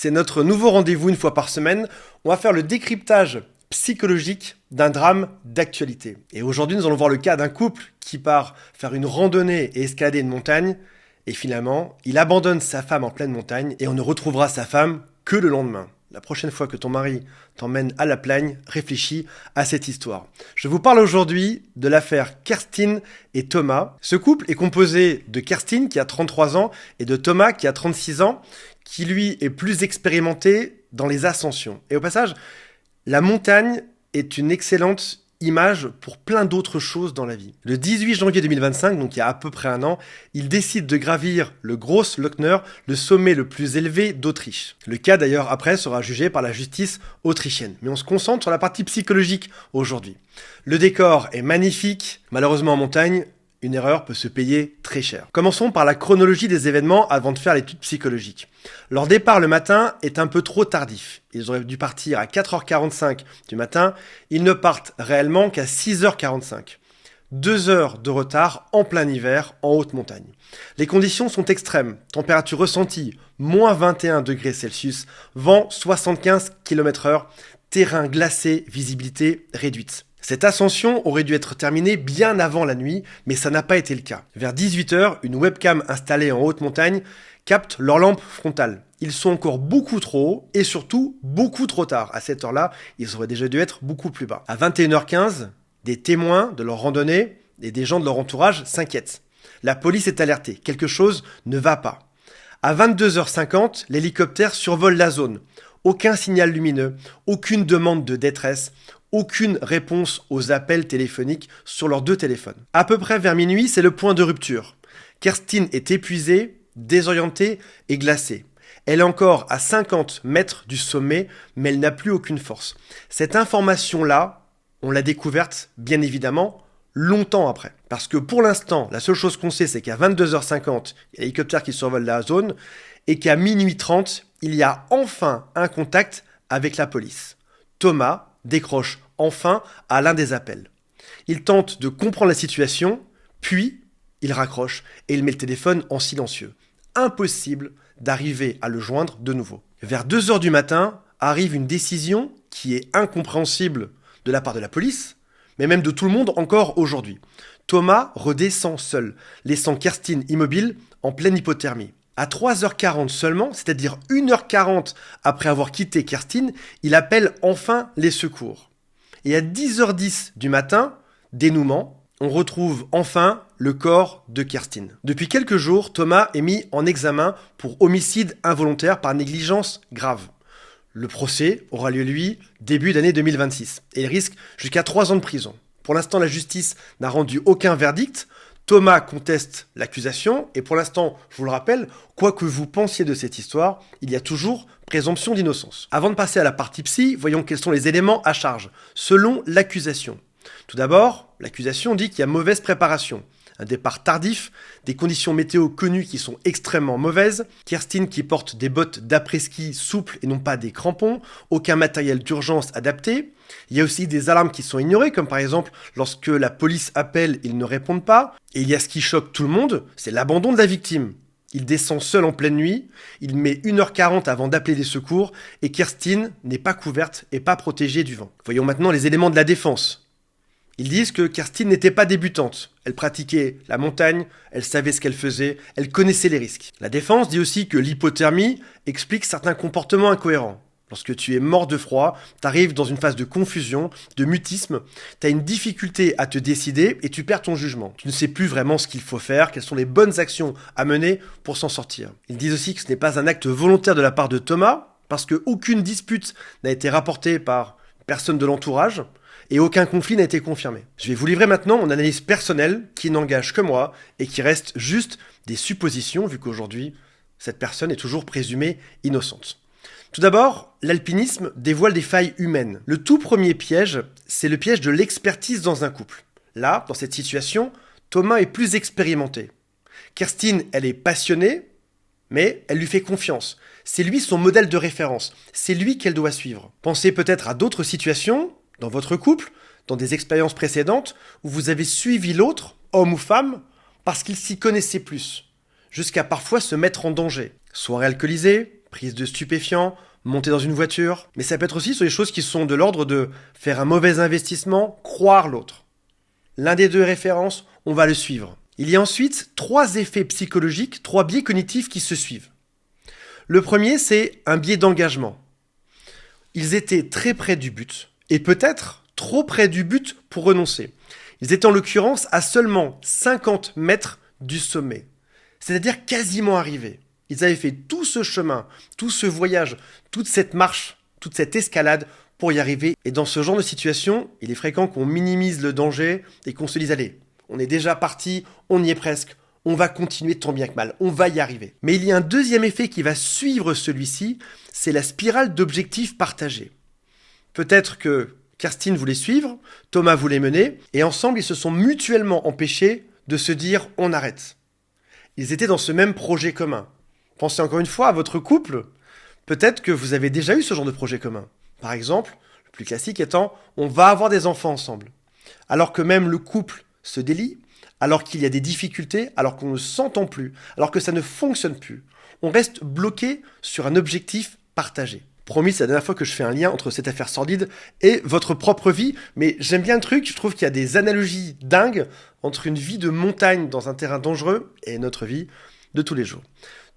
c'est notre nouveau rendez-vous une fois par semaine. On va faire le décryptage psychologique d'un drame d'actualité. Et aujourd'hui, nous allons voir le cas d'un couple qui part faire une randonnée et escalader une montagne. Et finalement, il abandonne sa femme en pleine montagne et on ne retrouvera sa femme que le lendemain. La prochaine fois que ton mari t'emmène à la plagne, réfléchis à cette histoire. Je vous parle aujourd'hui de l'affaire Kerstin et Thomas. Ce couple est composé de Kerstin qui a 33 ans et de Thomas qui a 36 ans, qui lui est plus expérimenté dans les ascensions. Et au passage, la montagne est une excellente image pour plein d'autres choses dans la vie. Le 18 janvier 2025, donc il y a à peu près un an, il décide de gravir le Grossglockner, le sommet le plus élevé d'Autriche. Le cas d'ailleurs après sera jugé par la justice autrichienne. Mais on se concentre sur la partie psychologique aujourd'hui. Le décor est magnifique, malheureusement en montagne, une erreur peut se payer très cher. Commençons par la chronologie des événements avant de faire l'étude psychologique. Leur départ le matin est un peu trop tardif. Ils auraient dû partir à 4h45 du matin. Ils ne partent réellement qu'à 6h45. 2 heures de retard en plein hiver en haute montagne. Les conditions sont extrêmes. Température ressentie, moins 21 degrés Celsius, vent 75 km/h, terrain glacé, visibilité réduite. Cette ascension aurait dû être terminée bien avant la nuit, mais ça n'a pas été le cas. Vers 18h, une webcam installée en haute montagne capte leur lampe frontale. Ils sont encore beaucoup trop hauts et surtout beaucoup trop tard. À cette heure-là, ils auraient déjà dû être beaucoup plus bas. À 21h15, des témoins de leur randonnée et des gens de leur entourage s'inquiètent. La police est alertée, quelque chose ne va pas. À 22h50, l'hélicoptère survole la zone. Aucun signal lumineux, aucune demande de détresse, aucune réponse aux appels téléphoniques sur leurs 2 téléphones. À peu près vers minuit, c'est le point de rupture. Kerstin est épuisée, désorientée et glacée. Elle est encore à 50 mètres du sommet, mais elle n'a plus aucune force. Cette information-là, on l'a découverte, bien évidemment, longtemps après. Parce que pour l'instant, la seule chose qu'on sait, c'est qu'à 22h50, il y a l'hélicoptère qui survole la zone, et qu'à minuit 30, il y a enfin un contact avec la police. Thomas décroche enfin à l'un des appels. Il tente de comprendre la situation, puis il raccroche et il met le téléphone en silencieux. Impossible d'arriver à le joindre de nouveau. Vers 2h du matin, arrive une décision qui est incompréhensible de la part de la police, mais même de tout le monde encore aujourd'hui. Thomas redescend seul, laissant Kerstin immobile en pleine hypothermie. À 3h40 seulement, c'est-à-dire 1h40 après avoir quitté Kerstin, il appelle enfin les secours. Et à 10h10 du matin, dénouement, on retrouve enfin le corps de Kerstin. Depuis quelques jours, Thomas est mis en examen pour homicide involontaire par négligence grave. Le procès aura lieu, lui, début d'année 2026. Et il risque jusqu'à 3 ans de prison. Pour l'instant, la justice n'a rendu aucun verdict. Thomas conteste l'accusation et pour l'instant, je vous le rappelle, quoi que vous pensiez de cette histoire, il y a toujours présomption d'innocence. Avant de passer à la partie psy, voyons quels sont les éléments à charge, selon l'accusation. Tout d'abord, l'accusation dit qu'il y a mauvaise préparation. Un départ tardif, des conditions météo connues qui sont extrêmement mauvaises, Kerstin qui porte des bottes d'après-ski souples et non pas des crampons, aucun matériel d'urgence adapté. Il y a aussi des alarmes qui sont ignorées, comme par exemple lorsque la police appelle, ils ne répondent pas. Et il y a ce qui choque tout le monde, c'est l'abandon de la victime. Il descend seul en pleine nuit, il met 1h40 avant d'appeler les secours et Kerstin n'est pas couverte et pas protégée du vent. Voyons maintenant les éléments de la défense. Ils disent que Kerstin n'était pas débutante. Elle pratiquait la montagne, elle savait ce qu'elle faisait, elle connaissait les risques. La défense dit aussi que l'hypothermie explique certains comportements incohérents. Lorsque tu es mort de froid, tu arrives dans une phase de confusion, de mutisme, tu as une difficulté à te décider et tu perds ton jugement. Tu ne sais plus vraiment ce qu'il faut faire, quelles sont les bonnes actions à mener pour s'en sortir. Ils disent aussi que ce n'est pas un acte volontaire de la part de Thomas, parce qu'aucune dispute n'a été rapportée par personne de l'entourage, et aucun conflit n'a été confirmé. Je vais vous livrer maintenant mon analyse personnelle qui n'engage que moi et qui reste juste des suppositions vu qu'aujourd'hui, cette personne est toujours présumée innocente. Tout d'abord, l'alpinisme dévoile des failles humaines. Le tout premier piège, c'est le piège de l'expertise dans un couple. Là, dans cette situation, Thomas est plus expérimenté. Kerstin, elle est passionnée, mais elle lui fait confiance. C'est lui son modèle de référence. C'est lui qu'elle doit suivre. Pensez peut-être à d'autres situations dans votre couple, dans des expériences précédentes, où vous avez suivi l'autre, homme ou femme, parce qu'il s'y connaissait plus, jusqu'à parfois se mettre en danger. Soirée alcoolisée, prise de stupéfiants, monter dans une voiture. Mais ça peut être aussi sur des choses qui sont de l'ordre de faire un mauvais investissement, croire l'autre. L'un des deux est référence, on va le suivre. Il y a ensuite 3 effets psychologiques, 3 biais cognitifs qui se suivent. Le premier, c'est un biais d'engagement. Ils étaient très près du but, et peut-être trop près du but pour renoncer. Ils étaient en l'occurrence à seulement 50 mètres du sommet, c'est-à-dire quasiment arrivés. Ils avaient fait tout ce chemin, tout ce voyage, toute cette marche, toute cette escalade pour y arriver. Et dans ce genre de situation, il est fréquent qu'on minimise le danger et qu'on se dise « Allez, on est déjà parti, on y est presque, on va continuer tant bien que mal, on va y arriver ». Mais il y a un deuxième effet qui va suivre celui-ci, c'est la spirale d'objectifs partagés. Peut-être que Kerstin voulait suivre, Thomas voulait mener, et ensemble ils se sont mutuellement empêchés de se dire « On arrête ». Ils étaient dans ce même projet commun. Pensez encore une fois à votre couple. Peut-être que vous avez déjà eu ce genre de projet commun. Par exemple, le plus classique étant « on va avoir des enfants ensemble ». Alors que même le couple se délie, alors qu'il y a des difficultés, alors qu'on ne s'entend plus, alors que ça ne fonctionne plus. On reste bloqué sur un objectif partagé. Promis, c'est la dernière fois que je fais un lien entre cette affaire sordide et votre propre vie, mais j'aime bien le truc, je trouve qu'il y a des analogies dingues entre une vie de montagne dans un terrain dangereux et notre vie de tous les jours.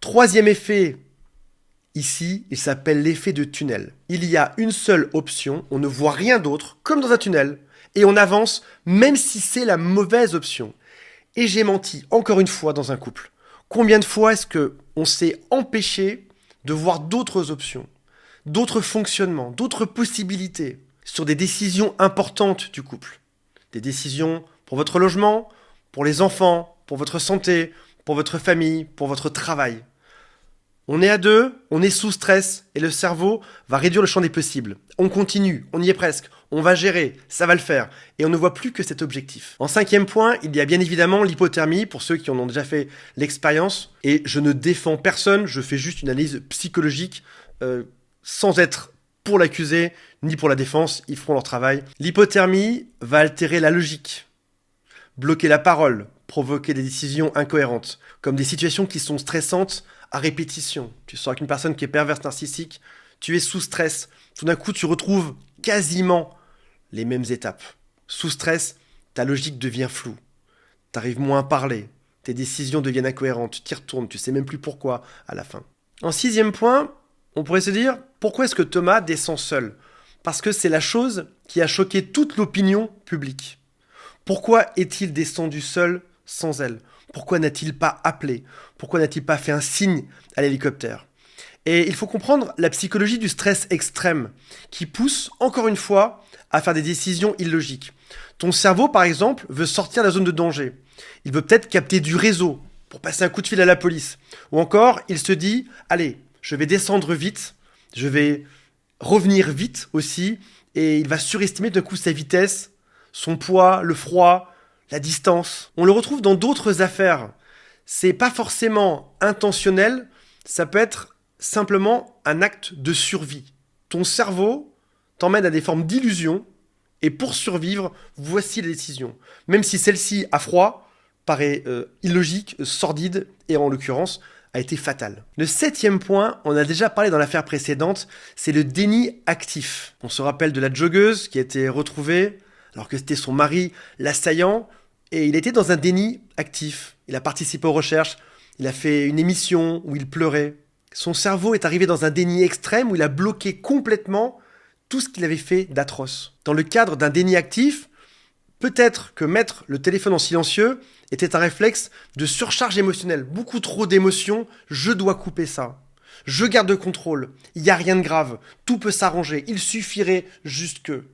Troisième effet, ici, il s'appelle l'effet de tunnel. Il y a une seule option, on ne voit rien d'autre, comme dans un tunnel, et on avance même si c'est la mauvaise option. Et j'ai menti, encore une fois, dans un couple. Combien de fois est-ce qu'on s'est empêché de voir d'autres options, d'autres fonctionnements, d'autres possibilités sur des décisions importantes du couple? Des décisions pour votre logement, pour les enfants, pour votre santé, pour votre famille, pour votre travail. On est à deux, on est sous stress et le cerveau va réduire le champ des possibles. On continue, on y est presque, on va gérer, ça va le faire et on ne voit plus que cet objectif. En 5e point, il y a bien évidemment l'hypothermie pour ceux qui en ont déjà fait l'expérience et je ne défends personne, je fais juste une analyse psychologique sans être pour l'accusé ni pour la défense, ils feront leur travail. L'hypothermie va altérer la logique, bloquer la parole, provoquer des décisions incohérentes, comme des situations qui sont stressantes à répétition. Tu sors avec une personne qui est perverse narcissique, tu es sous stress, tout d'un coup tu retrouves quasiment les mêmes étapes. Sous stress, ta logique devient floue, tu arrives moins à parler, tes décisions deviennent incohérentes, tu t'y retournes, tu sais même plus pourquoi à la fin. En 6e point, on pourrait se dire, pourquoi est-ce que Thomas descend seul? Parce que c'est la chose qui a choqué toute l'opinion publique. Pourquoi est-il descendu seul sans elle? Pourquoi n'a-t-il pas appelé? Pourquoi n'a-t-il pas fait un signe à l'hélicoptère? Et il faut comprendre la psychologie du stress extrême qui pousse, encore une fois, à faire des décisions illogiques. Ton cerveau, par exemple, veut sortir de la zone de danger. Il veut peut-être capter du réseau pour passer un coup de fil à la police. Ou encore, il se dit, allez, je vais descendre vite, je vais revenir vite aussi, et il va surestimer d'un coup sa vitesse, son poids, le froid, la distance. On le retrouve dans d'autres affaires. C'est pas forcément intentionnel, ça peut être simplement un acte de survie. Ton cerveau t'emmène à des formes d'illusion et pour survivre, voici la décision. Même si celle-ci, à froid, paraît illogique, sordide et en l'occurrence a été fatale. Le 7e point, on a déjà parlé dans l'affaire précédente, c'est le déni actif. On se rappelle de la joggeuse qui a été retrouvée alors que c'était son mari l'assaillant. Et il était dans un déni actif. Il a participé aux recherches, il a fait une émission où il pleurait. Son cerveau est arrivé dans un déni extrême où il a bloqué complètement tout ce qu'il avait fait d'atroce. Dans le cadre d'un déni actif, peut-être que mettre le téléphone en silencieux était un réflexe de surcharge émotionnelle. Beaucoup trop d'émotions, je dois couper ça. Je garde le contrôle, il n'y a rien de grave, tout peut s'arranger, il suffirait juste que...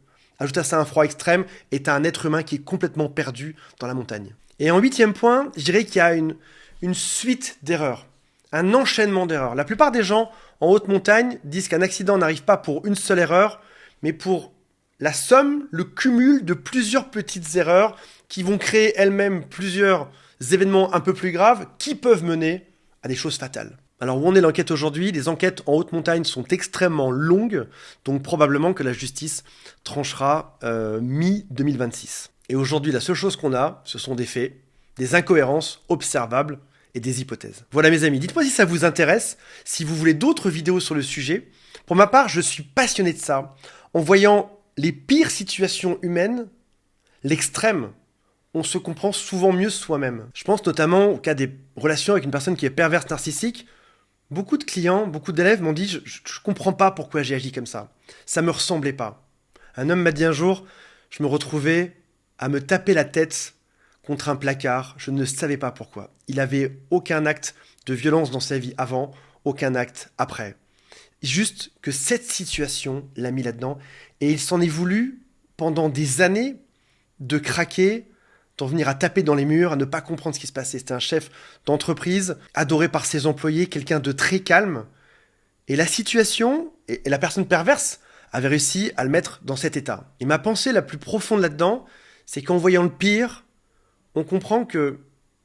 Ajoute à ça un froid extrême et t'as un être humain qui est complètement perdu dans la montagne. Et en 8e point, je dirais qu'il y a une suite d'erreurs, un enchaînement d'erreurs. La plupart des gens en haute montagne disent qu'un accident n'arrive pas pour une seule erreur, mais pour la somme, le cumul de plusieurs petites erreurs qui vont créer elles-mêmes plusieurs événements un peu plus graves qui peuvent mener à des choses fatales. Alors où en est l'enquête aujourd'hui? Les enquêtes en haute montagne sont extrêmement longues, donc probablement que la justice tranchera mi-2026. Et aujourd'hui, la seule chose qu'on a, ce sont des faits, des incohérences observables, et des hypothèses. Voilà mes amis, dites-moi si ça vous intéresse, si vous voulez d'autres vidéos sur le sujet. Pour ma part, je suis passionné de ça. En voyant les pires situations humaines, l'extrême, on se comprend souvent mieux soi-même. Je pense notamment au cas des relations avec une personne qui est perverse narcissique. Beaucoup de clients, beaucoup d'élèves m'ont dit « je comprends pas pourquoi j'ai agi comme ça. Ça me ressemblait pas. » Un homme m'a dit un jour « je me retrouvais à me taper la tête contre un placard. Je ne savais pas pourquoi. Il avait aucun acte de violence dans sa vie avant, aucun acte après. Juste que cette situation l'a mis là-dedans. Et il s'en est voulu pendant des années de craquer, d'en venir à taper dans les murs, à ne pas comprendre ce qui se passait. C'était un chef d'entreprise, adoré par ses employés, quelqu'un de très calme. Et la situation, et la personne perverse, avait réussi à le mettre dans cet état. Et ma pensée la plus profonde là-dedans, c'est qu'en voyant le pire, on comprend que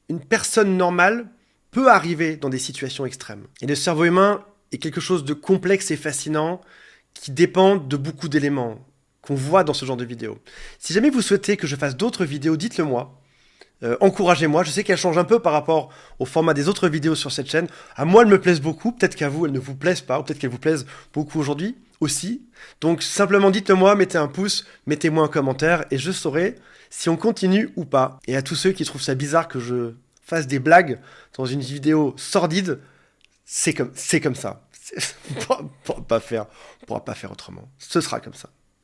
une personne normale peut arriver dans des situations extrêmes. Et le cerveau humain est quelque chose de complexe et fascinant qui dépend de beaucoup d'éléments qu'on voit dans ce genre de vidéos. Si jamais vous souhaitez que je fasse d'autres vidéos, dites-le moi. Encouragez-moi. Je sais qu'elles changent un peu par rapport au format des autres vidéos sur cette chaîne. À moi, elles me plaisent beaucoup. Peut-être qu'à vous, elles ne vous plaisent pas. Ou peut-être qu'elles vous plaisent beaucoup aujourd'hui aussi. Donc, simplement dites-le moi, mettez un pouce, mettez-moi un commentaire et je saurai si on continue ou pas. Et à tous ceux qui trouvent ça bizarre que je fasse des blagues dans une vidéo sordide, c'est comme ça. On pourra pas faire autrement. Ce sera comme ça.